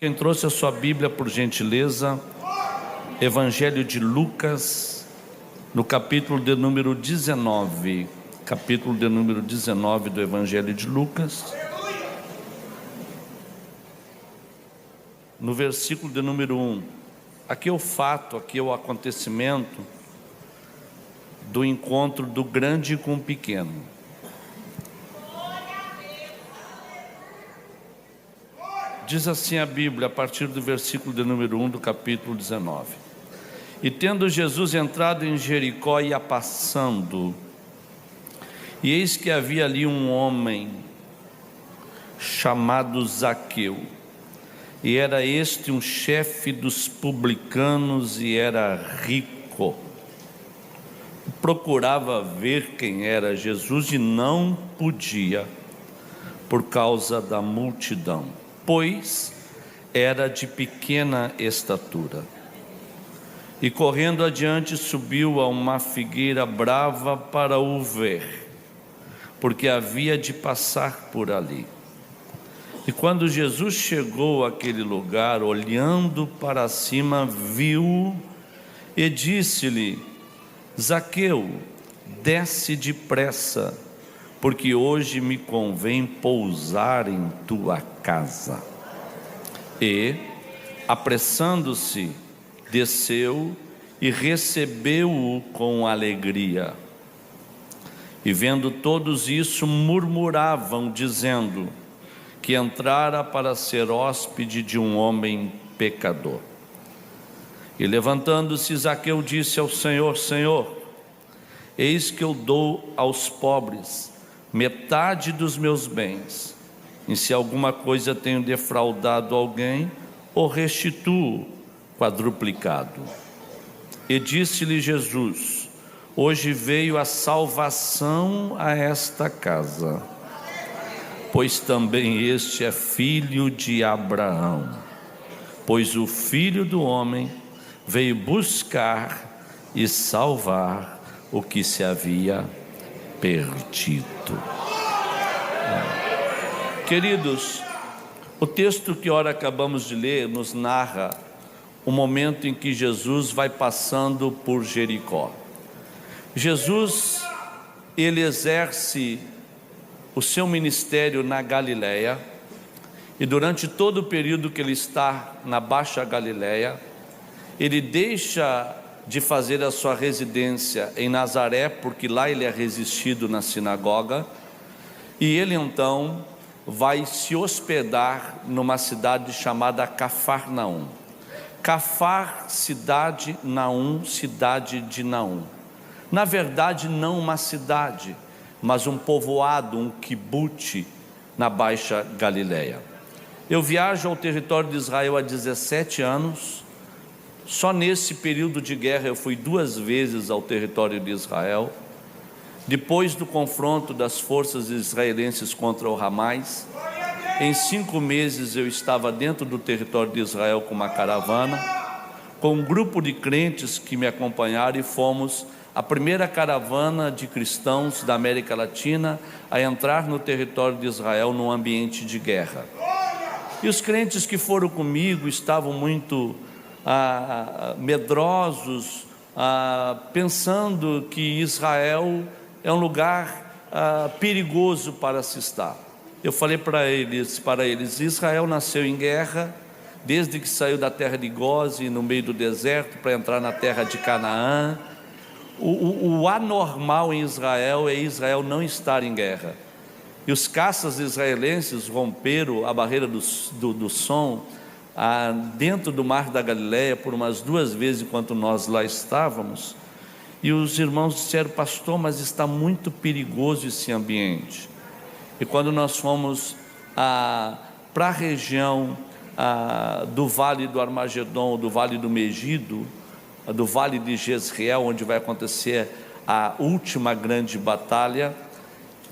Quem trouxe a sua Bíblia, por gentileza, Evangelho de Lucas, no capítulo de número 19, do Evangelho de Lucas, no versículo de número 1. Aqui é o fato, aqui é o acontecimento do encontro do grande com o pequeno. Diz assim a Bíblia, a partir do versículo de número 1 do capítulo 19. E tendo Jesus entrado em Jericó, ia passando, e eis que havia ali um homem chamado Zaqueu, e era este um chefe dos publicanos, e era rico. Procurava ver quem era Jesus e não podia, por causa da multidão, pois era de pequena estatura. E correndo adiante, subiu a uma figueira brava para o ver, porque havia de passar por ali. E quando Jesus chegou àquele lugar, olhando para cima, viu e disse-lhe: Zaqueu, desce depressa, porque hoje me convém pousar em tua casa. E, apressando-se, desceu e recebeu-o com alegria. E vendo todos isso, murmuravam, dizendo que entrara para ser hóspede de um homem pecador. E levantando-se, Zaqueu disse ao Senhor: Senhor, eis que eu dou aos pobres metade dos meus bens, e se alguma coisa tenho defraudado alguém, o restituo quadruplicado. E disse-lhe Jesus: hoje veio a salvação a esta casa, pois também este é filho de Abraão, pois o Filho do Homem veio buscar e salvar o que se havia perdido. Queridos, o texto que ora acabamos de ler nos narra o momento em que Jesus vai passando por Jericó. Jesus, ele exerce o seu ministério na Galileia, e durante todo o período que ele está na Baixa Galileia, ele deixa de fazer a sua residência em Nazaré, porque lá ele é resistido na sinagoga, e ele então vai se hospedar numa cidade chamada Cafarnaum. Cafar, cidade, Naum, cidade de Naum. Na verdade, não uma cidade, mas um povoado, um quibute na Baixa Galileia. Eu viajo ao território de Israel há 17 anos. Só nesse período de guerra eu fui 2 vezes ao território de Israel. Depois do confronto das forças israelenses contra o Hamas, em 5 meses eu estava dentro do território de Israel com uma caravana, com um grupo de crentes que me acompanharam, e fomos a primeira caravana de cristãos da América Latina a entrar no território de Israel num ambiente de guerra. E os crentes que foram comigo estavam muito medrosos, pensando que Israel é um lugar perigoso para se estar. Eu falei para eles, Israel nasceu em guerra, desde que saiu da terra de Goze, no meio do deserto, para entrar na terra de Canaã. O anormal em Israel é Israel não estar em guerra. E os caças israelenses romperam a barreira do som dentro do mar da Galileia por umas 2 vezes enquanto nós lá estávamos. E os irmãos disseram: pastor, mas está muito perigoso esse ambiente. E quando nós fomos para a região do Vale do Armagedon, do Vale do Megido, do Vale de Jezreel, onde vai acontecer a última grande batalha,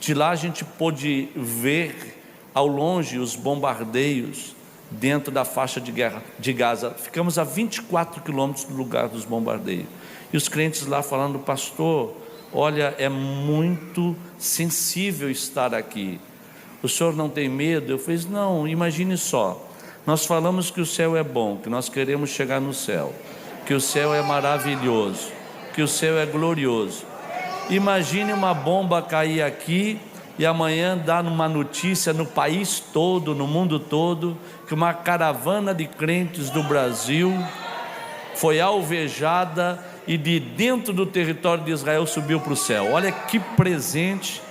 de lá a gente pôde ver ao longe os bombardeios dentro da faixa de guerra de Gaza. Ficamos a 24 quilômetros do lugar dos bombardeios. E os crentes lá falando: pastor, olha, é muito sensível estar aqui. O senhor não tem medo? Eu falei: não, imagine só, Nós falamos que o céu é bom, que nós queremos chegar no céu, que o céu é maravilhoso, que o céu é glorioso. Imagine uma bomba cair aqui e amanhã dar uma notícia no país todo, no mundo todo, que uma caravana de crentes do Brasil foi alvejada e de dentro do território de Israel subiu para o céu. Olha que presente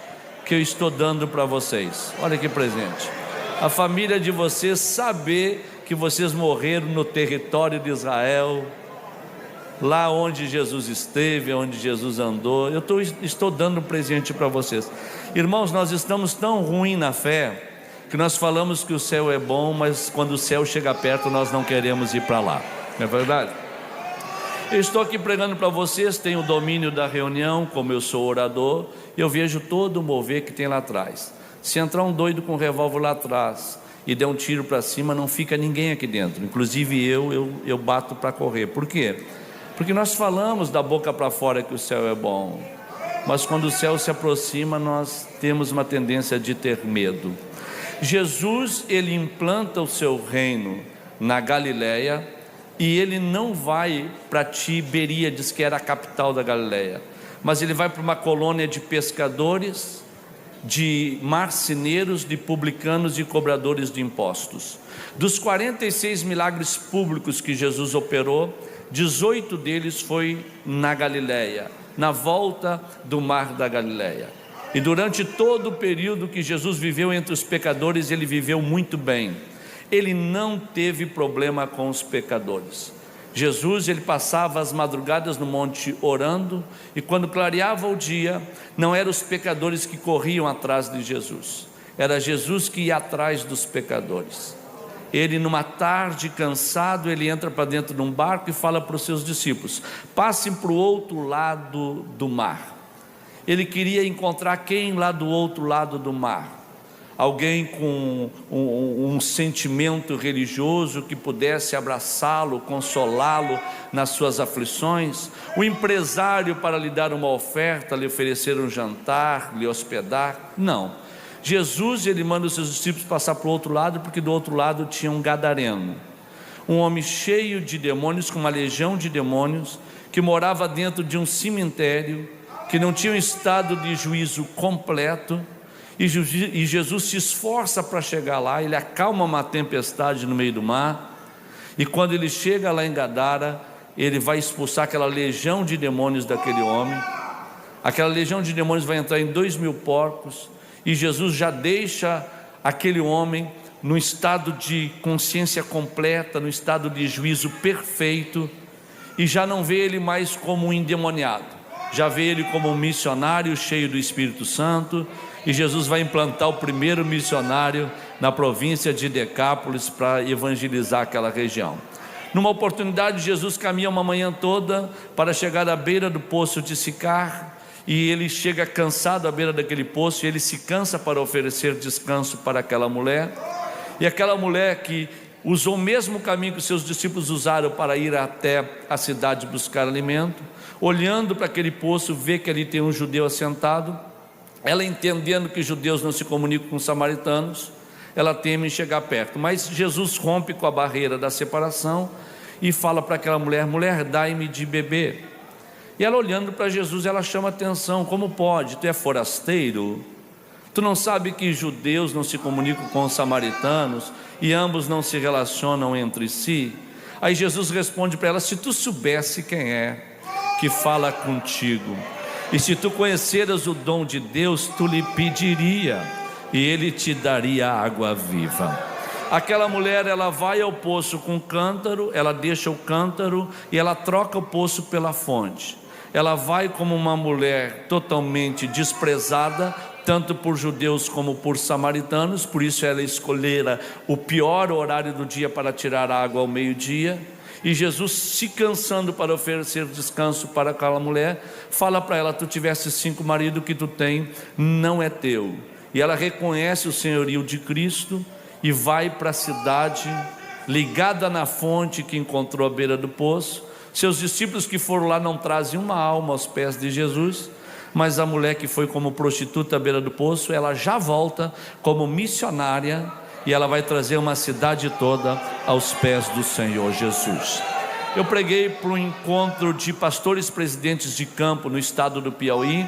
que eu estou dando para vocês. Olha que presente. A família de vocês saber que vocês morreram no território de Israel, lá onde Jesus esteve, onde Jesus andou. Eu estou dando um presente para vocês. Irmãos, nós estamos tão ruim na fé que nós falamos que o céu é bom, mas quando o céu chega perto nós não queremos ir para lá. Não é verdade? Eu estou aqui pregando para vocês, tenho o domínio da reunião, como eu sou orador, eu vejo todo o mover que tem lá atrás. Se entrar um doido com um revólver lá atrás e der um tiro para cima, não fica ninguém aqui dentro, inclusive eu bato para correr. Por quê? Porque nós falamos da boca para fora que o céu é bom, mas quando o céu se aproxima, nós temos uma tendência de ter medo. Jesus, ele implanta o seu reino na Galileia, e ele não vai para Tiberíades, que era a capital da Galileia, mas ele vai para uma colônia de pescadores, de marceneiros, de publicanos e cobradores de impostos. Dos 46 milagres públicos que Jesus operou, 18 deles foi na Galileia, na volta do mar da Galileia. E durante todo o período que Jesus viveu entre os pecadores, ele viveu muito bem. Ele não teve problema com os pecadores. Jesus, ele passava as madrugadas no monte orando, e quando clareava o dia, não eram os pecadores que corriam atrás de Jesus, era Jesus que ia atrás dos pecadores. Ele, numa tarde cansado, ele entra para dentro de um barco e fala para os seus discípulos: passem para o outro lado do mar. Ele queria encontrar quem lá do outro lado do mar? Alguém com um sentimento religioso que pudesse abraçá-lo, consolá-lo nas suas aflições. O empresário para lhe dar uma oferta, lhe oferecer um jantar, lhe hospedar. Não. Jesus, ele manda os seus discípulos passar para o outro lado, porque do outro lado tinha um gadareno, um homem cheio de demônios, com uma legião de demônios, que morava dentro de um cemitério, que não tinha um estado de juízo completo. E Jesus se esforça para chegar lá, ele acalma uma tempestade no meio do mar, e quando ele chega lá em Gadara, ele vai expulsar aquela legião de demônios daquele homem. Aquela legião de demônios vai entrar em 2.000 porcos, e Jesus já deixa aquele homem no estado de consciência completa, no estado de juízo perfeito, e já não vê ele mais como um endemoniado, já vê ele como um missionário cheio do Espírito Santo. E Jesus vai implantar o primeiro missionário na província de Decápolis para evangelizar aquela região. Numa oportunidade, Jesus caminha uma manhã toda para chegar à beira do poço de Sicar, e ele chega cansado à beira daquele poço, e ele se cansa para oferecer descanso para aquela mulher. E aquela mulher, que usou o mesmo caminho que os seus discípulos usaram para ir até a cidade buscar alimento, olhando para aquele poço, vê que ali tem um judeu assentado. Ela, entendendo que judeus não se comunicam com samaritanos, ela teme em chegar perto, mas Jesus rompe com a barreira da separação e fala para aquela mulher: mulher, dai-me de beber. E ela, olhando para Jesus, ela chama atenção: como pode? Tu é forasteiro? Tu não sabe que judeus não se comunicam com os samaritanos e ambos não se relacionam entre si? Aí Jesus responde para ela: se tu soubesse quem é que fala contigo, e se tu conheceras o dom de Deus, tu lhe pediria e ele te daria água viva. Aquela mulher, ela vai ao poço com o cântaro, ela deixa o cântaro e ela troca o poço pela fonte. Ela vai como uma mulher totalmente desprezada, tanto por judeus como por samaritanos, por isso ela escolhera o pior horário do dia para tirar água ao meio-dia. E Jesus, se cansando para oferecer descanso para aquela mulher, fala para ela: tu tivesse 5 maridos, que tu tem não é teu. E ela reconhece o senhorio de Cristo e vai para a cidade, ligada na fonte que encontrou à beira do poço. Seus discípulos que foram lá não trazem uma alma aos pés de Jesus, mas a mulher que foi como prostituta à beira do poço, ela já volta como missionária, e ela vai trazer uma cidade toda aos pés do Senhor Jesus. Eu preguei para um encontro de pastores presidentes de campo no estado do Piauí,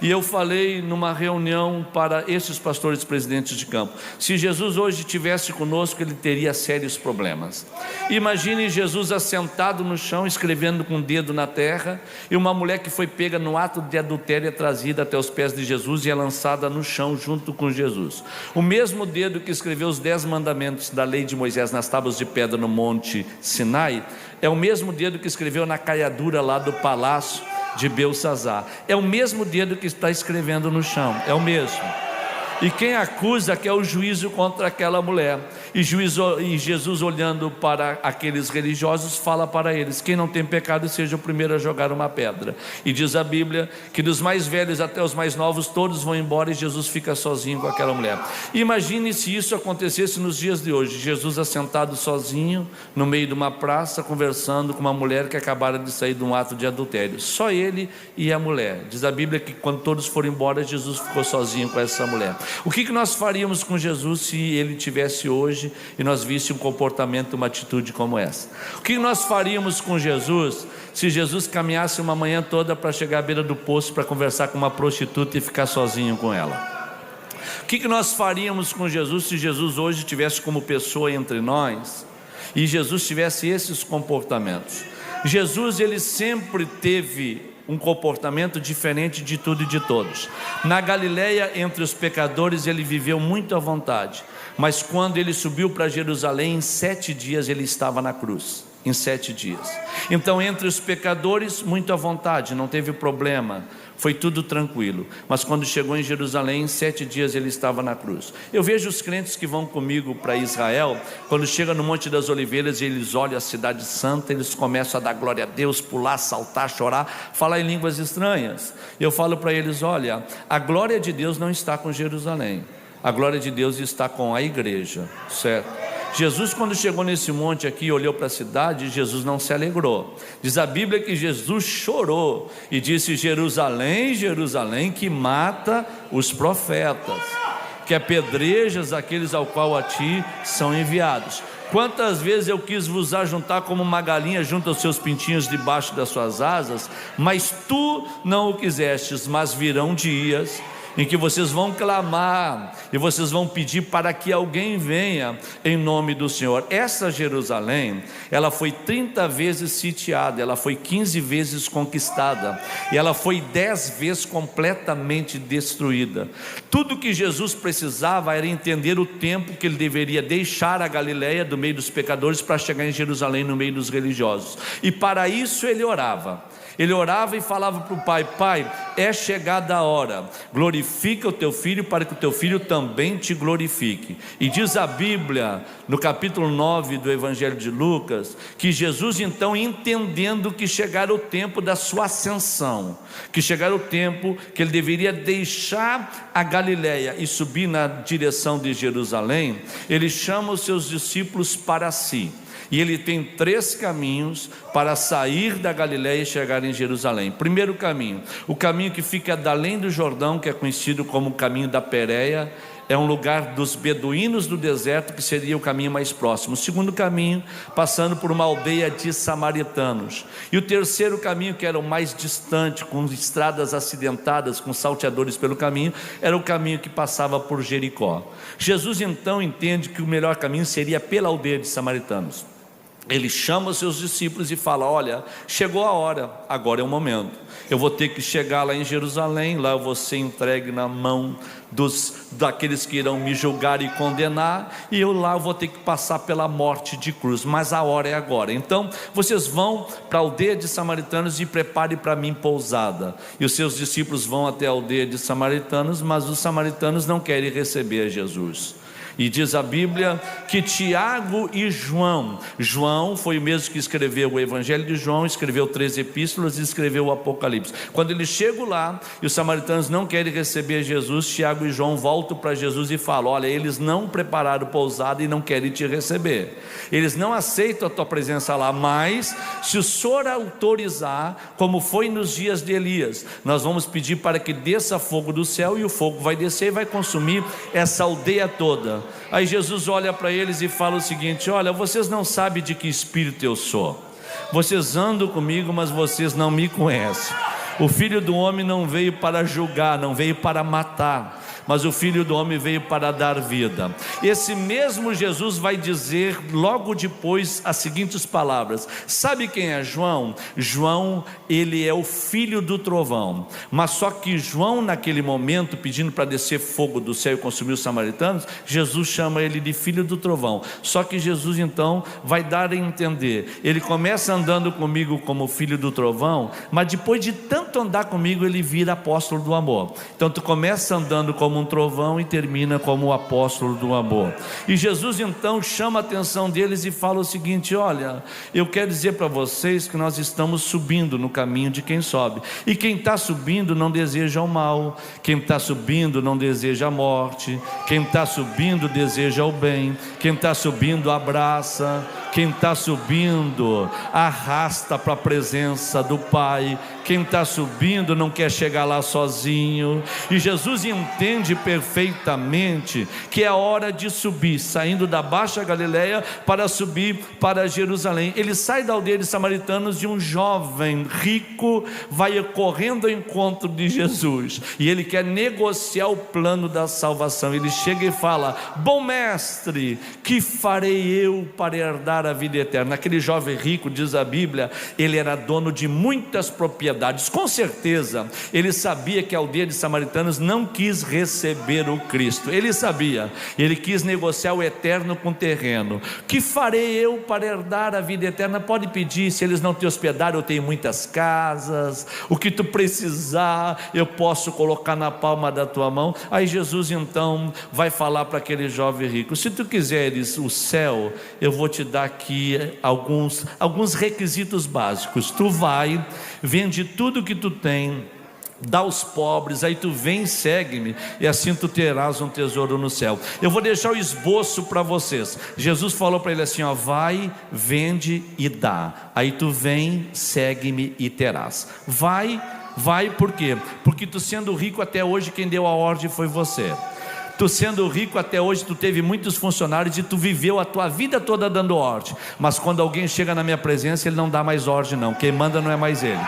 e eu falei numa reunião para esses pastores presidentes de campo: se Jesus hoje estivesse conosco, ele teria sérios problemas. Imagine Jesus assentado no chão, escrevendo com o dedo na terra, e uma mulher que foi pega no ato de adultério é trazida até os pés de Jesus e é lançada no chão junto com Jesus. O mesmo dedo que escreveu os 10 mandamentos da lei de Moisés nas tábuas de pedra no monte Sinai, é o mesmo dedo que escreveu na caiadura lá do palácio de Belsazar. É o mesmo dedo que está escrevendo no chão, é o mesmo. E quem acusa quer o juízo contra aquela mulher. E Jesus, olhando para aqueles religiosos, fala para eles: quem não tem pecado seja o primeiro a jogar uma pedra. E diz a Bíblia que dos mais velhos até os mais novos todos vão embora, e Jesus fica sozinho com aquela mulher. Imagine se isso acontecesse nos dias de hoje: Jesus assentado sozinho no meio de uma praça, conversando com uma mulher que acabara de sair de um ato de adultério. Só ele e a mulher. Diz a Bíblia que quando todos foram embora, Jesus ficou sozinho com essa mulher. O que nós faríamos com Jesus se ele tivesse hoje e nós víssemos um comportamento, uma atitude como essa? O que nós faríamos com Jesus se Jesus caminhasse uma manhã toda para chegar à beira do poço para conversar com uma prostituta e ficar sozinho com ela? O que nós faríamos com Jesus se Jesus hoje estivesse como pessoa entre nós e Jesus tivesse esses comportamentos? Jesus, ele sempre teve um comportamento diferente de tudo e de todos. Na Galileia, entre os pecadores, ele viveu muito à vontade, mas quando ele subiu para Jerusalém, em 7 dias ele estava na cruz. Em 7 dias. Então, entre os pecadores, muito à vontade, não teve problema, foi tudo tranquilo. Mas quando chegou em Jerusalém, em 7 dias ele estava na cruz. Eu vejo os crentes que vão comigo para Israel, quando chega no Monte das Oliveiras e eles olham a cidade santa, eles começam a dar glória a Deus, pular, saltar, chorar, falar em línguas estranhas. Eu falo para eles: olha, a glória de Deus não está com Jerusalém, a glória de Deus está com a igreja, certo? Jesus, quando chegou nesse monte aqui e olhou para a cidade, Jesus não se alegrou. Diz a Bíblia que Jesus chorou e disse: Jerusalém, Jerusalém, que mata os profetas, que apedrejas aqueles ao qual a ti são enviados. Quantas vezes eu quis vos ajuntar como uma galinha junta os seus pintinhos debaixo das suas asas, mas tu não o quisestes. Mas virão dias em que vocês vão clamar e vocês vão pedir para que alguém venha em nome do Senhor. Essa Jerusalém, ela foi 30 vezes sitiada, ela foi 15 vezes conquistada, e ela foi 10 vezes completamente destruída. Tudo que Jesus precisava era entender o tempo que ele deveria deixar a Galileia do meio dos pecadores para chegar em Jerusalém no meio dos religiosos, e para isso ele orava. Ele orava e falava para o Pai: Pai, é chegada a hora, glorifica o teu filho para que o teu filho também te glorifique. E diz a Bíblia, no capítulo 9 do Evangelho de Lucas, que Jesus então, entendendo que chegara o tempo da sua ascensão, que chegara o tempo que ele deveria deixar a Galileia e subir na direção de Jerusalém, ele chama os seus discípulos para si. E ele tem 3 caminhos para sair da Galileia e chegar em Jerusalém. Primeiro caminho, o caminho que fica da além do Jordão, que é conhecido como o caminho da Pérea, é um lugar dos beduínos do deserto, que seria o caminho mais próximo. O segundo caminho, passando por uma aldeia de samaritanos. E o terceiro caminho, que era o mais distante, com estradas acidentadas, com salteadores pelo caminho, era o caminho que passava por Jericó. Jesus então entende que o melhor caminho seria pela aldeia de samaritanos. Ele chama os seus discípulos e fala: olha, chegou a hora, agora é o momento. Eu vou ter que chegar lá em Jerusalém, lá eu vou ser entregue na mão daqueles que irão me julgar e condenar, e eu vou ter que passar pela morte de cruz, mas a hora é agora. Então vocês vão para a aldeia de samaritanos e preparem para mim pousada. E os seus discípulos vão até a aldeia de samaritanos, mas os samaritanos não querem receber Jesus. E diz a Bíblia que Tiago e João foi o mesmo que escreveu o Evangelho de João, escreveu 3 epístolas e escreveu o Apocalipse. Quando eles chegam lá e os samaritanos não querem receber Jesus, Tiago e João voltam para Jesus e falam: olha, eles não prepararam pousada e não querem te receber, eles não aceitam a tua presença lá, mas se o Senhor autorizar, como foi nos dias de Elias, nós vamos pedir para que desça fogo do céu, e o fogo vai descer e vai consumir essa aldeia toda. pessoa. Aí Jesus olha para eles e fala o seguinte: olha, vocês não sabem de que espírito eu sou. Vocês andam comigo, mas vocês não me conhecem. O Filho do Homem não veio para julgar, não veio para matar, mas o Filho do Homem veio para dar vida. Esse mesmo Jesus vai dizer logo depois as seguintes palavras. Sabe quem é João? João, ele é o filho do trovão. Mas só que João, naquele momento, pedindo para descer fogo do céu e consumir os samaritanos, Jesus chama ele de filho do trovão. Só que Jesus então vai dar a entender, ele começa andando comigo como filho do trovão, mas depois de tanto andar comigo, ele vira apóstolo do amor. Então tu começa andando como um trovão e termina como o apóstolo do amor. E Jesus então chama a atenção deles e fala o seguinte: olha, eu quero dizer para vocês que nós estamos subindo no caminho de quem sobe, e quem está subindo não deseja o mal, quem está subindo não deseja a morte, quem está subindo deseja o bem, quem está subindo abraça, quem está subindo arrasta para a presença do Pai, quem está subindo não quer chegar lá sozinho. E Jesus entende perfeitamente que é a hora de subir, saindo da Baixa Galileia para subir para Jerusalém. Ele sai da aldeia de samaritanos e um jovem rico vai correndo ao encontro de Jesus, e ele quer negociar o plano da salvação. Ele chega e fala: bom mestre, que farei eu para herdar a vida eterna? Aquele jovem rico, diz a Bíblia, ele era dono de muitas propriedades. Com certeza ele sabia que a aldeia de samaritanos não quis receber o Cristo. Ele sabia, ele quis negociar o eterno com o terreno. Que farei eu para herdar a vida eterna? Pode pedir, se eles não te hospedarem, eu tenho muitas casas, o que tu precisar eu posso colocar na palma da tua mão. Aí Jesus então vai falar para aquele jovem rico: se tu quiseres o céu, eu vou te dar aqui alguns requisitos básicos. Tu vai, vende tudo que tu tem, dá aos pobres, aí tu vem e segue-me, e assim tu terás um tesouro no céu. Eu vou deixar o esboço para vocês. Jesus falou para ele assim: ó, vai, vende e dá, aí tu vem, segue-me e terás. Vai, por quê? Porque tu sendo rico até hoje, quem deu a ordem foi você. Tu sendo rico até hoje, tu teve muitos funcionários e tu viveu a tua vida toda dando ordem. Mas quando alguém chega na minha presença, ele não dá mais ordem não. Quem manda não é mais ele,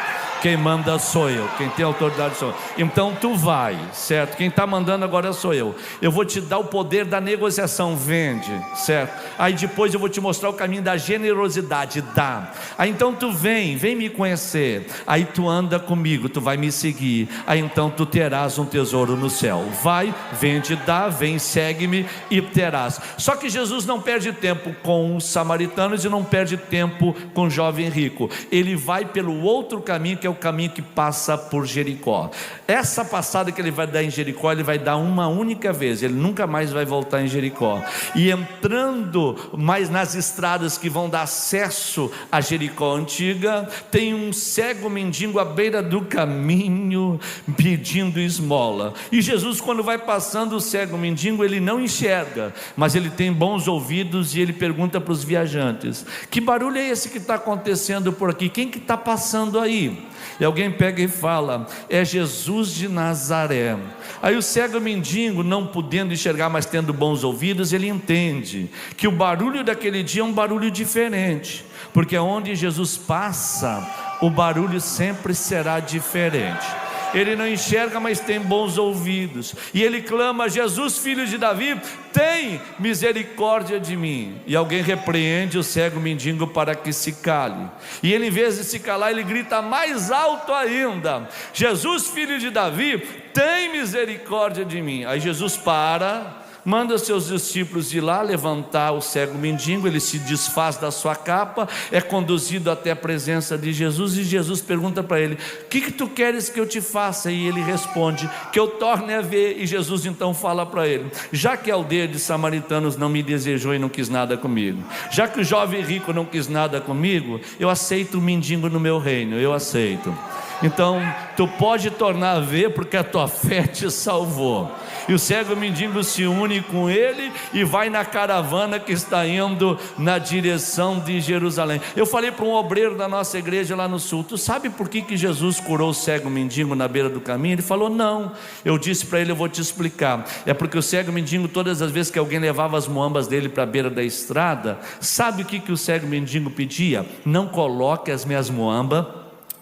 quem manda sou eu, quem tem autoridade sou eu. Então tu vai, certo? Quem está mandando agora sou eu. Eu vou te dar o poder da negociação, vende, certo? Aí depois eu vou te mostrar o caminho da generosidade, dá. Aí então tu vem me conhecer, aí tu anda comigo, tu vai me seguir, aí então tu terás um tesouro no céu. Vai, vende, dá, vem, segue-me e terás. Só que Jesus não perde tempo com os samaritanos e não perde tempo com o jovem rico. Ele vai pelo outro caminho, que é o caminho que passa por Jericó. Essa passada que ele vai dar em Jericó, ele vai dar uma única vez, ele nunca mais vai voltar em Jericó. E entrando mais nas estradas que vão dar acesso a Jericó antiga, tem um cego mendigo à beira do caminho pedindo esmola. E Jesus, quando vai passando, o cego mendigo, ele não enxerga, mas ele tem bons ouvidos, e ele pergunta para os viajantes: que barulho é esse que está acontecendo por aqui? Quem que está passando aí? E alguém pega e fala: é Jesus de Nazaré. Aí o cego mendigo, não podendo enxergar, mas tendo bons ouvidos, ele entende que o barulho daquele dia é um barulho diferente, porque onde Jesus passa, o barulho sempre será diferente. Ele não enxerga, mas tem bons ouvidos, e ele clama: Jesus, filho de Davi, tem misericórdia de mim. E alguém repreende o cego mendigo para que se cale, e ele, em vez de se calar, ele grita mais alto ainda: Jesus, filho de Davi, tem misericórdia de mim. Aí Jesus para, manda seus discípulos ir lá levantar o cego mendigo, ele se desfaz da sua capa, é conduzido até a presença de Jesus, e Jesus pergunta para ele: o que tu queres que eu te faça? E ele responde: que eu torne a ver. E Jesus então fala para ele: já que a aldeia de samaritanos não me desejou e não quis nada comigo, já que o jovem rico não quis nada comigo, eu aceito o mendigo no meu reino, eu aceito. Então, tu pode tornar a ver porque a tua fé te salvou. E o cego mendigo se une com ele e vai na caravana que está indo na direção de Jerusalém. Eu falei para um obreiro da nossa igreja lá no sul: tu sabe por que Jesus curou o cego mendigo na beira do caminho? Ele falou: não. Eu disse para ele: eu vou te explicar. É porque o cego mendigo, todas as vezes que alguém levava as muambas dele para a beira da estrada, sabe o que o cego mendigo pedia? Não coloque as minhas muambas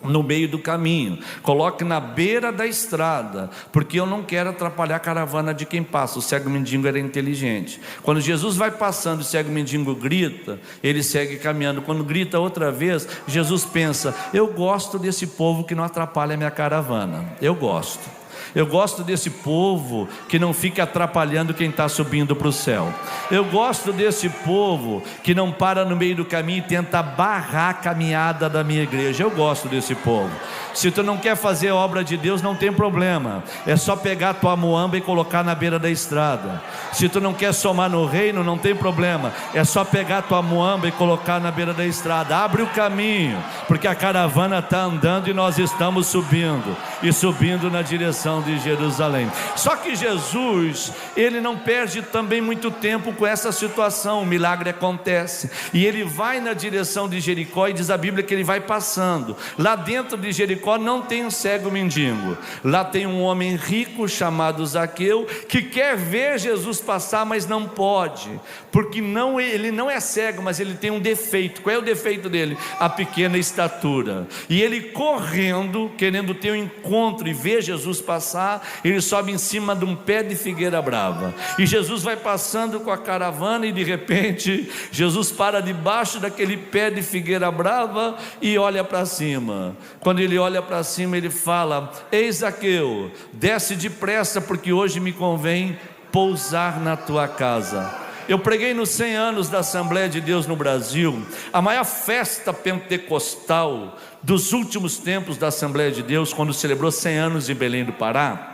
no meio do caminho, coloque na beira da estrada, porque eu não quero atrapalhar a caravana de quem passa. O cego mendigo era inteligente. Quando Jesus vai passando e o cego mendigo grita, ele segue caminhando. Quando grita outra vez, Jesus pensa: eu gosto desse povo que não atrapalha a minha caravana. Eu gosto desse povo que não fica atrapalhando quem está subindo para o céu. Eu gosto desse povo que não para no meio do caminho e tenta barrar a caminhada da minha igreja. Eu gosto desse povo. Se tu não quer fazer a obra de Deus, não tem problema, é só pegar a tua muamba e colocar na beira da estrada. Se tu não quer somar no reino, não tem problema, é só pegar a tua muamba e colocar na beira da estrada. Abre o caminho, porque a caravana está andando e nós estamos subindo, e subindo na direção de Jerusalém. Só que Jesus, ele não perde também muito tempo com essa situação. O milagre acontece e ele vai na direção de Jericó, e diz a Bíblia que ele vai passando. Lá dentro de Jericó não tem um cego mendigo, lá tem um homem rico chamado Zaqueu, que quer ver Jesus passar, mas não pode, porque ele não é cego, mas ele tem um defeito. Qual é o defeito dele? A pequena estatura. E ele, correndo, querendo ter um encontro e ver Jesus passar, ele sobe em cima de um pé de figueira brava, e Jesus vai passando com a caravana, e de repente Jesus para debaixo daquele pé de figueira brava e olha para cima. Quando ele olha para cima, ele fala: ei, Zaqueu, desce depressa, porque hoje me convém pousar na tua casa. Eu preguei nos 100 anos da Assembleia de Deus no Brasil, a maior festa pentecostal dos últimos tempos da Assembleia de Deus, quando celebrou 100 anos em Belém do Pará.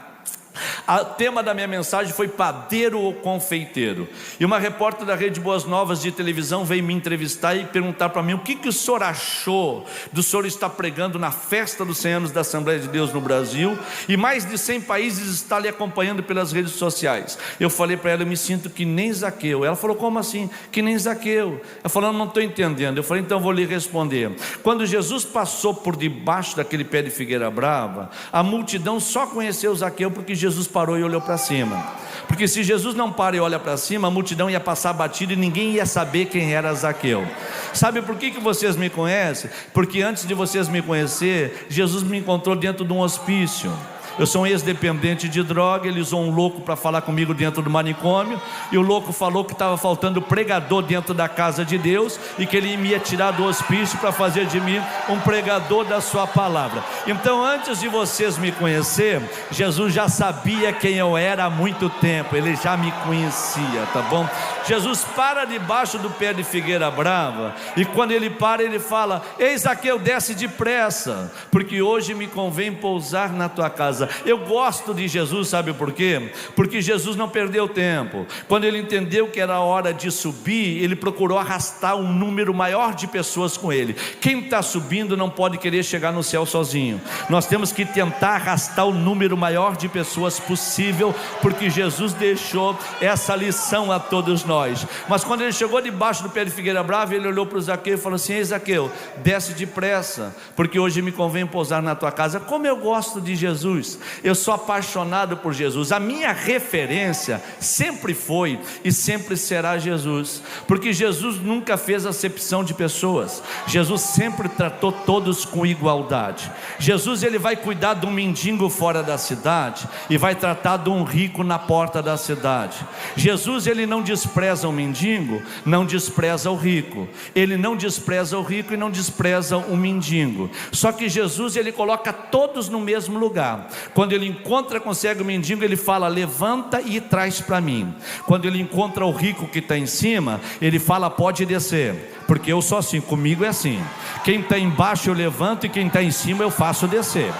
O tema da minha mensagem foi padeiro ou confeiteiro. E uma repórter da Rede Boas Novas de televisão veio me entrevistar e perguntar para mim: o que o senhor achou do senhor estar pregando na festa dos 100 anos da Assembleia de Deus no Brasil, e mais de 100 países estão lhe acompanhando pelas redes sociais? Eu falei para ela: eu me sinto que nem Zaqueu. Ela falou: como assim? Que nem Zaqueu? Ela falou: não estou entendendo. Eu falei: então vou lhe responder. Quando Jesus passou por debaixo daquele pé de figueira brava, a multidão só conheceu Zaqueu porque Jesus parou e olhou para cima. Porque se Jesus não para e olha para cima, a multidão ia passar batido e ninguém ia saber quem era Zaqueu. Sabe por que vocês me conhecem? Porque antes de vocês me conhecer, Jesus me encontrou dentro de um hospício. Eu sou um ex-dependente de droga. Ele usou um louco para falar comigo dentro do manicômio, e o louco falou que estava faltando pregador dentro da casa de Deus, e que ele me ia tirar do hospício para fazer de mim um pregador da sua palavra. Então, antes de vocês me conhecer, Jesus já sabia quem eu era há muito tempo. Ele já me conhecia, tá bom? Jesus para debaixo do pé de figueira brava, e quando ele para, ele fala: ei, Zaqueu, desce depressa, porque hoje me convém pousar na tua casa. Eu gosto de Jesus, sabe por quê? Porque Jesus não perdeu tempo. Quando ele entendeu que era a hora de subir, ele procurou arrastar um número maior de pessoas com ele. Quem está subindo não pode querer chegar no céu sozinho. Nós temos que tentar arrastar o número maior de pessoas possível, porque Jesus deixou essa lição a todos nós. Mas quando ele chegou debaixo do pé de figueira brava, ele olhou para o Zaqueu e falou assim: ei, Zaqueu, desce depressa, porque hoje me convém pousar na tua casa. Como eu gosto de Jesus, eu sou apaixonado por Jesus. A minha referência sempre foi e sempre será Jesus, porque Jesus nunca fez acepção de pessoas. Jesus sempre tratou todos com igualdade. Jesus, ele vai cuidar de um mendigo fora da cidade e vai tratar de um rico na porta da cidade. Jesus, ele não despreza o mendigo, não despreza o rico. Ele não despreza o rico e não despreza o mendigo. Só que Jesus, ele coloca todos no mesmo lugar. Quando ele encontra com o cego mendigo, ele fala: levanta e traz para mim. Quando ele encontra o rico que está em cima, ele fala: pode descer, porque eu sou assim, comigo é assim. Quem está embaixo eu levanto, e quem está em cima eu faço descer.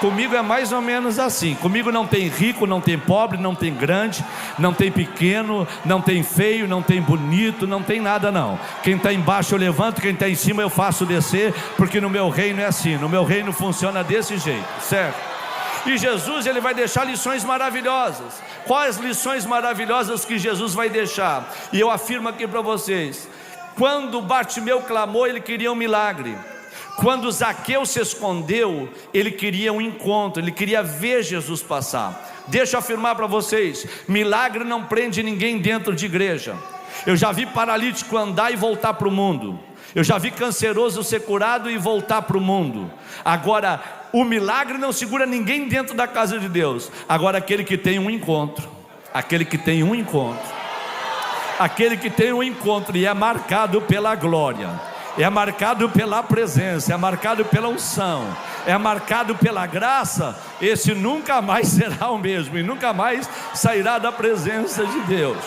Comigo é mais ou menos assim. Comigo não tem rico, não tem pobre, não tem grande, não tem pequeno, não tem feio, não tem bonito, não tem nada não. Quem está embaixo eu levanto, quem está em cima eu faço descer, porque no meu reino é assim, no meu reino funciona desse jeito, certo? E Jesus, ele vai deixar lições maravilhosas. Quais lições maravilhosas que Jesus vai deixar? E eu afirmo aqui para vocês: quando Bartimeu clamou, ele queria um milagre. Quando Zaqueu se escondeu, ele queria um encontro, ele queria ver Jesus passar. Deixa eu afirmar para vocês: milagre não prende ninguém dentro de igreja. Eu já vi paralítico andar e voltar para o mundo. Eu já vi canceroso ser curado e voltar para o mundo. Agora, o milagre não segura ninguém dentro da casa de Deus. Agora, aquele que tem um encontro, aquele que tem um encontro, aquele que tem um encontro e é marcado pela glória, é marcado pela presença, é marcado pela unção, é marcado pela graça, esse nunca mais será o mesmo e nunca mais sairá da presença de Deus.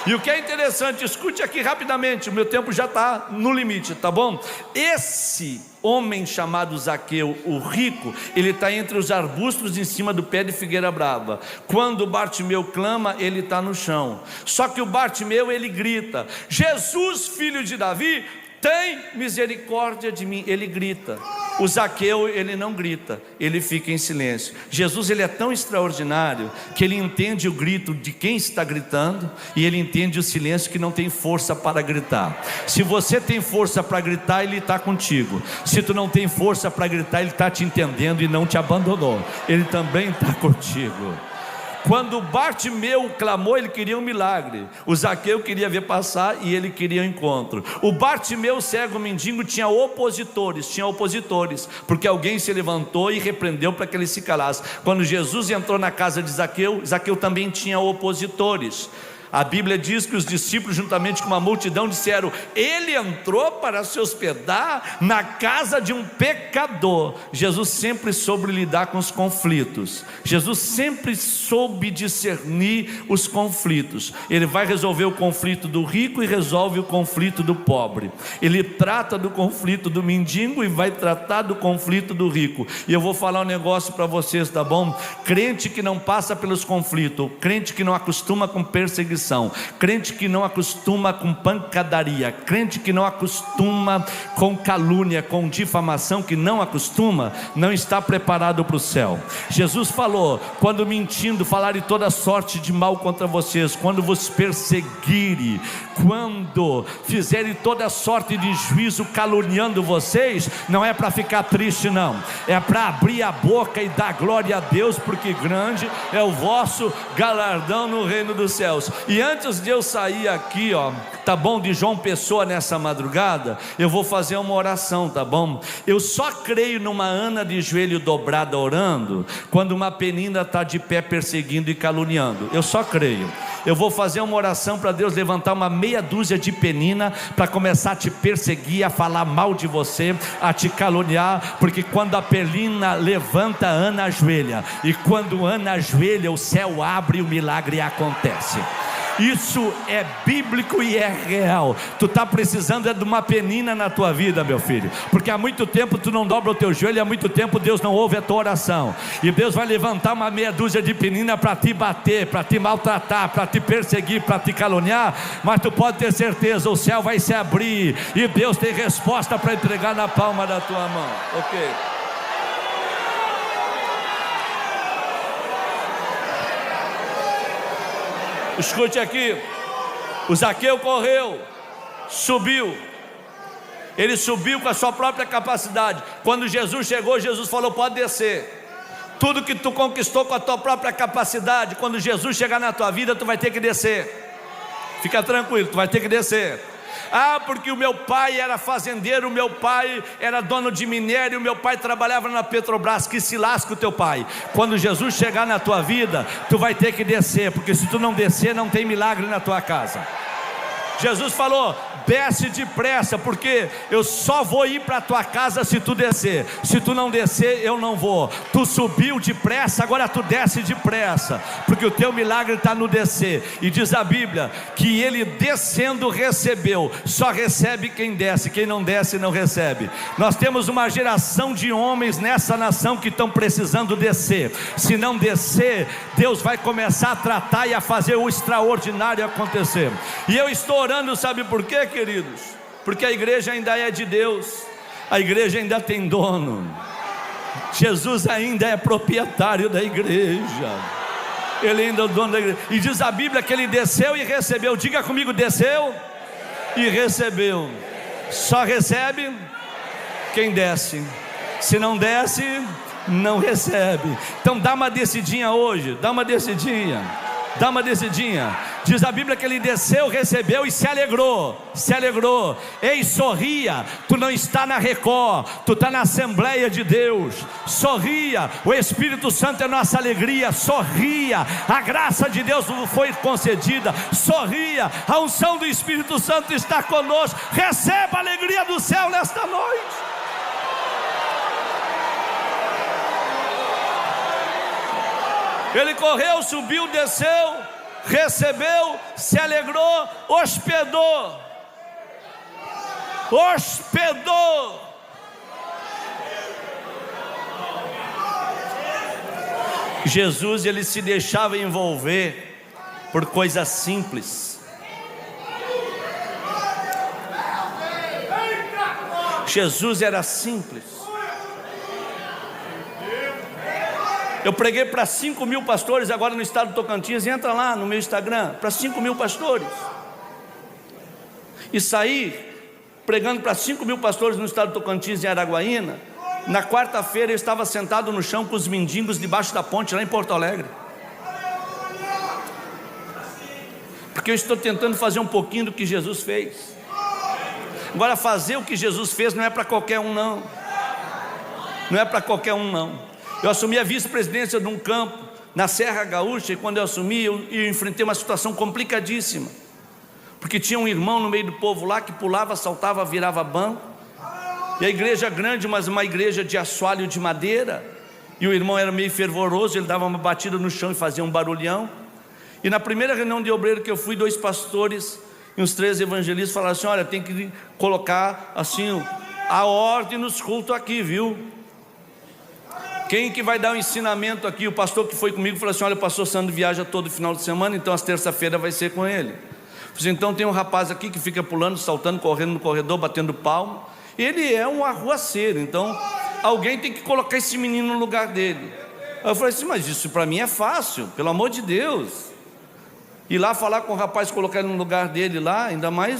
E o que é interessante, escute aqui rapidamente, o meu tempo já está no limite, tá bom? Esse homem chamado Zaqueu, o rico, ele está entre os arbustos em cima do pé de figueira brava. Quando Bartimeu clama, ele está no chão. Só que o Bartimeu, ele grita: Jesus, filho de Davi, tem misericórdia de mim. Ele grita. O Zaqueu, ele não grita, ele fica em silêncio. Jesus, ele é tão extraordinário que ele entende o grito de quem está gritando e ele entende o silêncio que não tem força para gritar. Se você tem força para gritar, ele está contigo. Se tu não tem força para gritar, ele está te entendendo e não te abandonou. Ele também está contigo. Quando Bartimeu clamou, ele queria um milagre. O Zaqueu queria ver passar e ele queria um encontro. O Bartimeu, cego mendigo, tinha opositores, porque alguém se levantou e repreendeu para que ele se calasse. Quando Jesus entrou na casa de Zaqueu, Zaqueu também tinha opositores. A Bíblia diz que os discípulos, juntamente com uma multidão, disseram: ele entrou para se hospedar na casa de um pecador. Jesus sempre soube lidar com os conflitos. Jesus sempre soube discernir os conflitos. Ele vai resolver o conflito do rico e resolve o conflito do pobre. Ele trata do conflito do mendigo e vai tratar do conflito do rico. E eu vou falar um negócio para vocês, tá bom? Crente que não passa pelos conflitos, crente que não acostuma com perseguição, crente que não acostuma com pancadaria, crente que não acostuma com calúnia, com difamação, que não acostuma, não está preparado para o céu. Jesus falou: quando mentindo falarem toda sorte de mal contra vocês, quando vos perseguirem, quando fizerem toda sorte de juízo caluniando vocês, não é para ficar triste não, é para abrir a boca e dar glória a Deus, porque grande é o vosso galardão no reino dos céus. E antes de eu sair aqui, tá bom, de João Pessoa nessa madrugada, eu vou fazer uma oração, tá bom? Eu só creio numa Ana de joelho dobrado orando, quando uma penina está de pé perseguindo e caluniando. Eu só creio. Eu vou fazer uma oração para Deus levantar uma meia dúzia de penina para começar a te perseguir, a falar mal de você, a te caluniar, porque quando a penina levanta, Ana ajoelha, e quando Ana ajoelha, o céu abre e o milagre acontece. Isso é bíblico e é real. Tu está precisando de uma penina na tua vida, meu filho, porque há muito tempo tu não dobra o teu joelho, e há muito tempo Deus não ouve a tua oração, e Deus vai levantar uma meia dúzia de penina para te bater, para te maltratar, para te perseguir, para te caluniar. Mas tu pode ter certeza, o céu vai se abrir e Deus tem resposta para entregar na palma da tua mão. Ok? Escute aqui, o Zaqueu correu, subiu, ele subiu com a sua própria capacidade. Quando Jesus chegou, Jesus falou: pode descer. Tudo que tu conquistou com a tua própria capacidade, quando Jesus chegar na tua vida, tu vai ter que descer. Fica tranquilo, tu vai ter que descer. Ah, porque o meu pai era fazendeiro, o meu pai era dono de minério, o meu pai trabalhava na Petrobras. Que se lasca o teu pai. Quando Jesus chegar na tua vida, tu vai ter que descer, porque se tu não descer, não tem milagre na tua casa. Jesus falou: desce depressa, porque eu só vou ir para a tua casa se tu descer. Se tu não descer, eu não vou. Tu subiu depressa, agora tu desce depressa, porque o teu milagre está no descer. E diz a Bíblia que ele descendo recebeu. Só recebe quem desce, quem não desce não recebe. Nós temos uma geração de homens nessa nação que estão precisando descer. Se não descer, Deus vai começar a tratar e a fazer o extraordinário acontecer. E eu estou orando, sabe por quê, queridos? Porque a igreja ainda é de Deus, a igreja ainda tem dono, Jesus ainda é proprietário da igreja, Ele ainda é o dono da igreja. E diz a Bíblia que Ele desceu e recebeu. Diga comigo: desceu e recebeu. Só recebe quem desce. Se não desce, não recebe. Então dá uma descidinha hoje, dá uma descidinha. Diz a Bíblia que ele desceu, recebeu e se alegrou. Ei, sorria. Tu não está na Record, tu está na Assembleia de Deus. Sorria. O Espírito Santo é nossa alegria. Sorria. A graça de Deus foi concedida. Sorria. A unção do Espírito Santo está conosco. Receba a alegria do céu nesta noite. Ele correu, subiu, desceu, recebeu, se alegrou, hospedou. Jesus, ele se deixava envolver por coisas simples. Jesus era simples. Eu preguei para 5.000 pastores agora no estado do Tocantins. Entra lá no meu Instagram, para 5.000 pastores. E saí pregando para 5.000 pastores no estado do Tocantins, em Araguaína. Na quarta-feira eu estava sentado no chão com os mendigos debaixo da ponte lá em Porto Alegre, porque eu estou tentando fazer um pouquinho do que Jesus fez. Agora, fazer o que Jesus fez não é para qualquer um, não. Não é para qualquer um, não. Eu assumi a vice-presidência de um campo na Serra Gaúcha, e quando eu assumi, eu enfrentei uma situação complicadíssima, porque tinha um irmão no meio do povo lá que pulava, saltava, virava banco, e a igreja grande, mas uma igreja de assoalho de madeira, e o irmão era meio fervoroso, ele dava uma batida no chão e fazia um barulhão. E na primeira reunião de obreiro que eu fui, 2 pastores e uns 3 evangelistas falaram assim: olha, tem que colocar assim a ordem nos cultos aqui, viu? Quem que vai dar o ensinamento aqui? O pastor que foi comigo falou assim: olha, o pastor Sandro viaja todo final de semana, então às terça-feira vai ser com ele. Falei, então tem um rapaz aqui que fica pulando, saltando, correndo no corredor, batendo palma. Ele é um arruaceiro, então alguém tem que colocar esse menino no lugar dele. Aí eu falei assim: mas isso para mim é fácil, pelo amor de Deus. Ir lá falar com o rapaz, colocar ele no lugar dele lá, ainda mais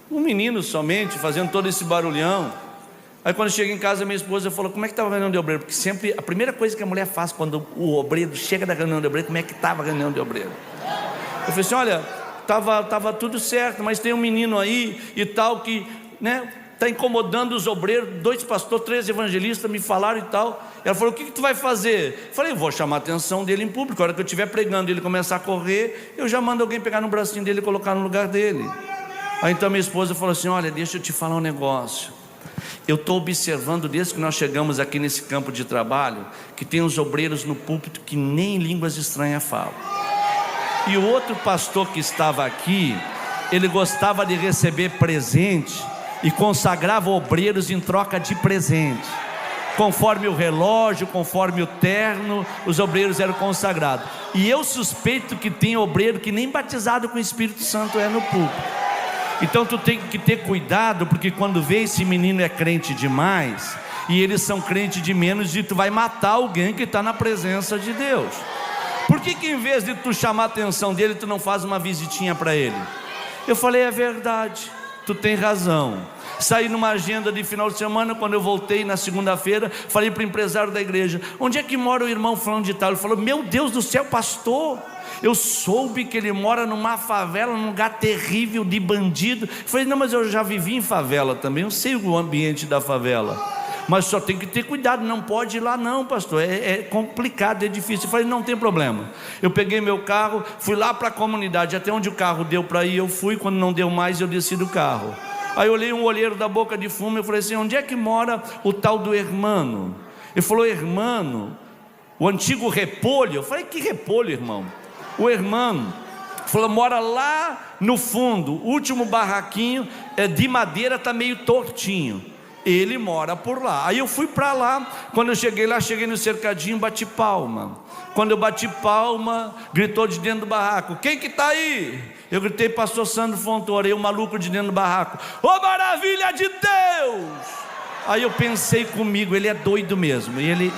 um menino somente, fazendo todo esse barulhão. Aí quando eu cheguei em casa, minha esposa falou: como é que estava a reunião de obreiro? Porque sempre a primeira coisa que a mulher faz quando o obreiro chega da reunião de obreiro: como é que estava a reunião de obreiro? Eu falei assim: olha, estava tudo certo, mas tem um menino aí e tal que, né, está incomodando os obreiros. 2 pastores, 3 evangelistas me falaram e tal. Ela falou: o que tu vai fazer? Eu falei: eu vou chamar a atenção dele em público. A hora que eu estiver pregando e ele começar a correr, eu já mando alguém pegar no bracinho dele e colocar no lugar dele. Aí então minha esposa falou assim: olha, deixa eu te falar um negócio. Eu estou observando desde que nós chegamos aqui nesse campo de trabalho, que tem uns obreiros no púlpito que nem línguas estranhas falam. E o outro pastor que estava aqui, ele gostava de receber presente e consagrava obreiros em troca de presente. Conforme o relógio, conforme o terno, os obreiros eram consagrados. E eu suspeito que tem obreiro que nem batizado com o Espírito Santo é no púlpito. Então tu tem que ter cuidado, porque quando vê esse menino é crente demais e eles são crente de menos, e tu vai matar alguém que está na presença de Deus. Por que em vez de tu chamar a atenção dele, tu não faz uma visitinha para ele? Eu falei: é verdade, tu tem razão. Saí numa agenda de final de semana. Quando eu voltei na segunda-feira, falei para o empresário da igreja: onde é que mora o irmão fulano de tal? Ele falou: meu Deus do céu, pastor, eu soube que ele mora numa favela, num lugar terrível de bandido. Eu falei: não, mas eu já vivi em favela também, eu sei o ambiente da favela. mas só tem que ter cuidado, não pode ir lá não, pastor, é complicado, é difícil. Eu falei, não tem problema. Eu peguei meu carro, fui lá para a comunidade, até onde o carro deu para ir, eu fui. Quando não deu mais, eu desci do carro. Aí eu olhei um olheiro da boca de fumo, eu falei assim, onde é que mora o tal do Hermano? Ele falou, Hermano, o antigo repolho. Eu falei, que repolho, irmão? O Hermano falou, mora lá no fundo, o último barraquinho é de madeira, está meio tortinho. Ele mora por lá. Aí eu fui para lá. Quando eu cheguei lá, cheguei no cercadinho, bati palma. Quando eu bati palma, gritou de dentro do barraco, quem que está aí? Eu gritei, pastor Sandro Fontoura. E o maluco de dentro do barraco, ô maravilha de Deus! Aí eu pensei comigo, ele é doido mesmo, ele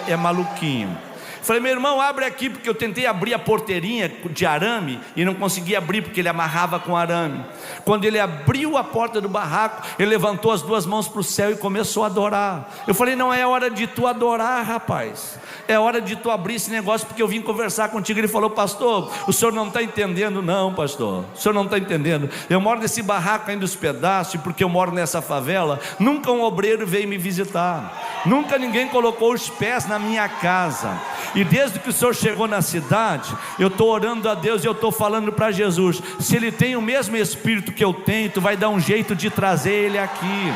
é maluquinho. Falei, meu irmão, abre aqui, porque eu tentei abrir a porteirinha de arame e não consegui abrir, porque ele amarrava com arame. Quando ele abriu a porta do barraco, ele levantou as duas mãos para o céu e começou a adorar. Eu falei, não é hora de tu adorar, rapaz, é hora de tu abrir esse negócio, porque eu vim conversar contigo. Ele falou, pastor, o senhor não está entendendo. Não, pastor, o senhor não está entendendo. Eu moro nesse barraco ainda os pedaços, porque eu moro nessa favela. Nunca um obreiro veio me visitar, nunca ninguém colocou os pés na minha casa. E desde que o senhor chegou na cidade, eu estou orando a Deus e eu estou falando para Jesus, se ele tem o mesmo espírito que eu tenho, tu vai dar um jeito de trazer ele aqui.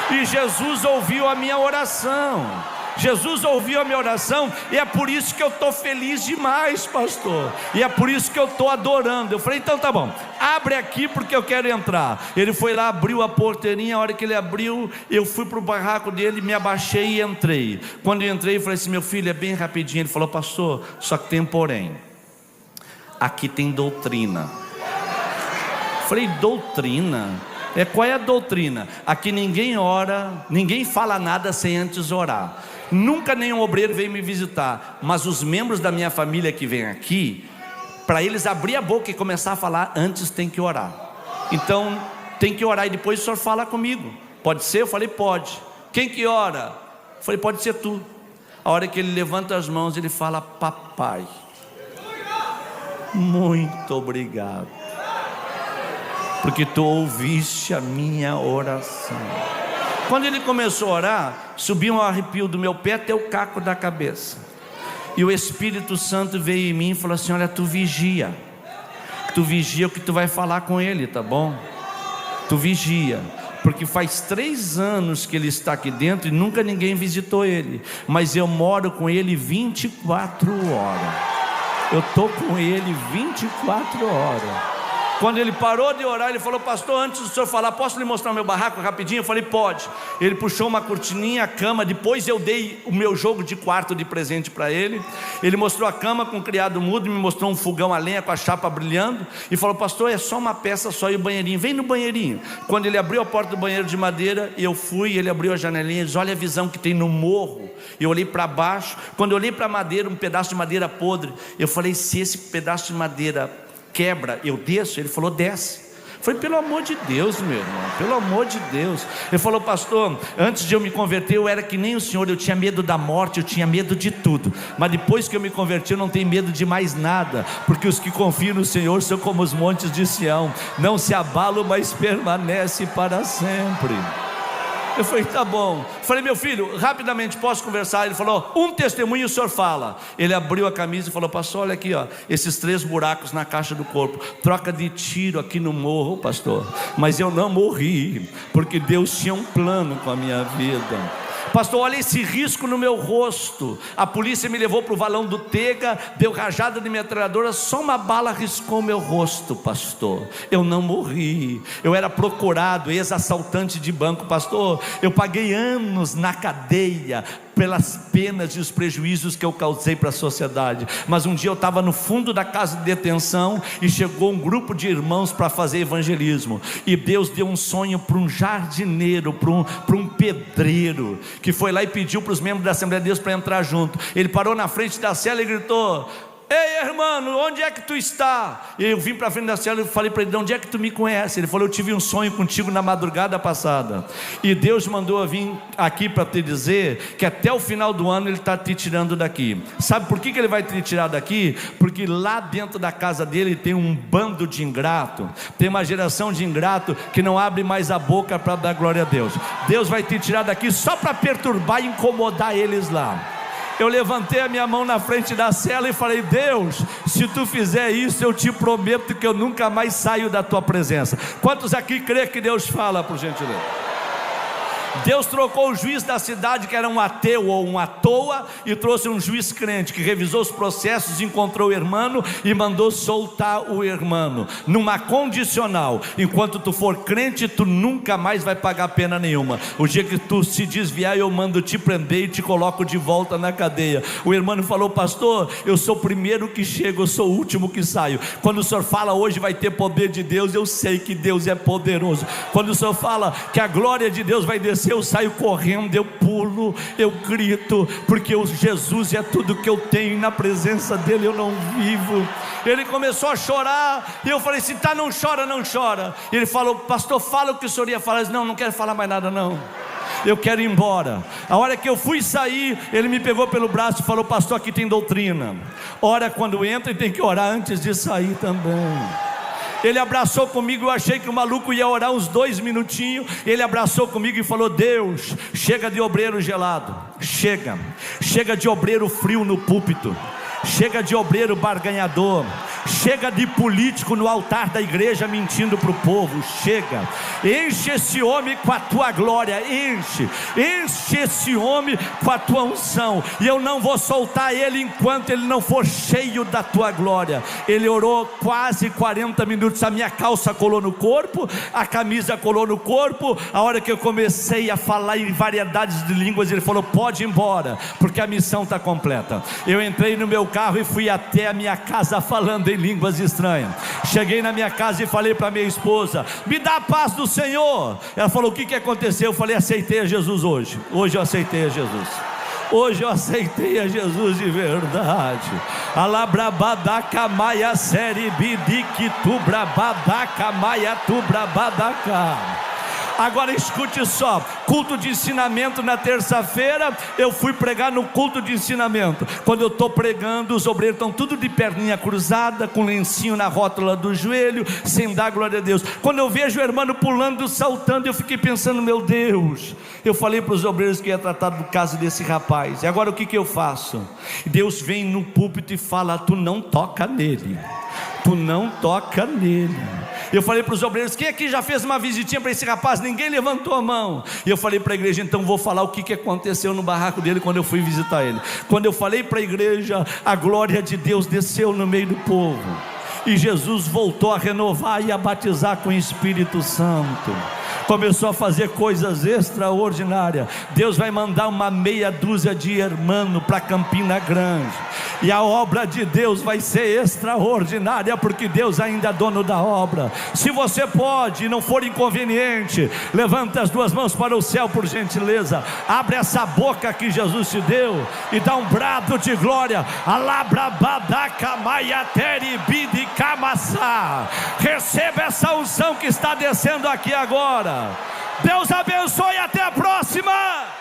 E Jesus ouviu a minha oração. Jesus ouviu a minha oração, e é por isso que eu estou feliz demais, pastor, e é por isso que eu estou adorando. Eu falei, então tá bom, abre aqui porque eu quero entrar. Ele foi lá, abriu a porteirinha. A hora que ele abriu, eu fui para o barraco dele, me abaixei e entrei. Quando eu entrei, eu falei assim, meu filho, é bem rapidinho. Ele falou, pastor, só que tem um porém, aqui tem doutrina. Eu falei, doutrina? Qual é a doutrina? Aqui ninguém ora, ninguém fala nada sem antes orar. Nunca nenhum obreiro veio me visitar, mas os membros da minha família que vêm aqui, para eles abrir a boca e começar a falar, antes tem que orar. Então tem que orar e depois o senhor fala comigo. Pode ser? Eu falei, pode. Quem que ora? Eu falei, pode ser tu. A hora que ele levanta as mãos, ele fala, papai, muito obrigado, porque tu ouviste a minha oração. Quando ele começou a orar, subiu um arrepio do meu pé até o caco da cabeça. E o Espírito Santo veio em mim e falou assim, olha, tu vigia o que tu vai falar com ele, tá bom? Tu vigia, porque faz 3 anos que ele está aqui dentro e nunca ninguém visitou ele, mas eu moro com ele 24 horas. Eu estou com ele 24 horas. Quando ele parou de orar, ele falou, pastor, antes do senhor falar, posso lhe mostrar o meu barraco rapidinho? Eu falei, pode. Ele puxou uma cortininha, a cama. Depois eu dei o meu jogo de quarto de presente para ele. Ele mostrou a cama com o criado mudo, me mostrou um fogão a lenha com a chapa brilhando, e falou, pastor, é só uma peça só, e o banheirinho, vem no banheirinho. Quando ele abriu a porta do banheiro de madeira, eu fui, ele abriu a janelinha, ele disse, olha a visão que tem no morro. Eu olhei para baixo. Quando eu olhei para a madeira, um pedaço de madeira podre, eu falei, se esse pedaço de madeira quebra, eu desço? Ele falou, desce. Foi, pelo amor de Deus, meu irmão, pelo amor de Deus. Ele falou, pastor, antes de eu me converter, eu era que nem o senhor, eu tinha medo da morte, eu tinha medo de tudo, mas depois que eu me converti, eu não tenho medo de mais nada, porque os que confiam no Senhor são como os montes de Sião, não se abalam, mas permanece para sempre. Eu falei, tá bom. Falei, meu filho, rapidamente, posso conversar? Ele falou, um testemunho o senhor fala. Ele abriu a camisa e falou, pastor, olha aqui, ó, esses 3 buracos na caixa do corpo, troca de tiro aqui no morro, pastor, mas eu não morri, porque Deus tinha um plano com a minha vida. Pastor, olha esse risco no meu rosto. A polícia me levou para o valão do Tega, deu rajada de metralhadora, só uma bala riscou meu rosto, pastor. Eu não morri. Eu era procurado, ex-assaltante de banco, pastor. Eu paguei anos na cadeia pelas penas e os prejuízos que eu causei para a sociedade. Mas um dia eu estava no fundo da casa de detenção e chegou um grupo de irmãos para fazer evangelismo, e Deus deu um sonho para um jardineiro, para um pedreiro, que foi lá e pediu para os membros da Assembleia de Deus para entrar junto. Ele parou na frente da cela e gritou, ei irmão, onde é que tu está? E eu vim para frente da cela e falei para ele, de onde é que tu me conhece? Ele falou, eu tive um sonho contigo na madrugada passada, e Deus mandou eu vir aqui para te dizer que até o final do ano Ele está te tirando daqui. Sabe por que Ele vai te tirar daqui? Porque lá dentro da casa dele tem um bando de ingrato, tem uma geração de ingrato que não abre mais a boca para dar glória a Deus. Deus vai te tirar daqui só para perturbar e incomodar eles lá. Eu levantei a minha mão na frente da cela e falei, Deus, se tu fizer isso, eu te prometo que eu nunca mais saio da tua presença. Quantos aqui creem que Deus fala, por gentileza? Deus trocou o juiz da cidade, que era um ateu ou um à toa, e trouxe um juiz crente, que revisou os processos, encontrou o irmão e mandou soltar o irmão, numa condicional: enquanto tu for crente, tu nunca mais vai pagar pena nenhuma. O dia que tu se desviar, eu mando te prender e te coloco de volta na cadeia. O irmão falou, pastor, eu sou o primeiro que chego, eu sou o último que saio. Quando o senhor fala hoje vai ter poder de Deus, eu sei que Deus é poderoso. Quando o senhor fala que a glória de Deus vai descer, eu saio correndo, eu pulo, eu grito, porque Jesus é tudo que eu tenho, e na presença dele eu não vivo. Ele começou a chorar, e eu falei assim, tá, não chora, não chora. Ele falou, pastor, fala o que o senhor ia falar. Eu disse, não quero falar mais nada não, eu quero ir embora. A hora que eu fui sair, ele me pegou pelo braço e falou, pastor, aqui tem doutrina, ora quando entra e tem que orar antes de sair também. Ele abraçou comigo, eu achei que o maluco ia orar uns 2 minutinhos. Ele abraçou comigo e falou, Deus, chega de obreiro gelado, chega de obreiro frio no púlpito, chega de obreiro barganhador, chega de político no altar da igreja mentindo para o povo. Chega, enche esse homem com a tua glória, enche esse homem com a tua unção, e eu não vou soltar ele enquanto ele não for cheio da tua glória. Ele orou quase 40 minutos, a minha calça colou no corpo, a camisa colou no corpo. A hora que eu comecei a falar em variedades de línguas, ele falou, pode ir embora, porque a missão está completa. Eu entrei no meu carro e fui até a minha casa falando em línguas estranhas. Cheguei na minha casa e falei para minha esposa, me dá a paz do Senhor. Ela falou, o que aconteceu? Eu falei, aceitei a Jesus hoje eu aceitei a Jesus. Hoje eu aceitei a Jesus de verdade. Alabrabadaca maia seribidiki tu brabadaca maia tu brabadaca. Agora escute só, culto de ensinamento na terça-feira, eu fui pregar no culto de ensinamento. Quando eu estou pregando, os obreiros estão tudo de perninha cruzada, com lencinho na rótula do joelho, sem dar glória a Deus. Quando eu vejo o irmão pulando, saltando, eu fiquei pensando, meu Deus. Eu falei para os obreiros que ia tratar do caso desse rapaz. E agora o que eu faço? Deus vem no púlpito e fala, tu não toca nele, tu não toca nele. Eu falei para os obreiros, quem aqui já fez uma visitinha para esse rapaz? Ninguém levantou a mão. E eu falei para a igreja, então vou falar o que aconteceu no barraco dele quando eu fui visitar ele. Quando eu falei para a igreja, a glória de Deus desceu no meio do povo, e Jesus voltou a renovar e a batizar com o Espírito Santo. Começou a fazer coisas extraordinárias. Deus vai mandar uma meia dúzia de irmãos para Campina Grande, e a obra de Deus vai ser extraordinária, porque Deus ainda é dono da obra. Se você pode e não for inconveniente, levanta as 2 mãos para o céu, por gentileza. Abre essa boca que Jesus te deu e dá um brado de glória. Receba essa unção que está descendo aqui agora. Deus abençoe, até a próxima.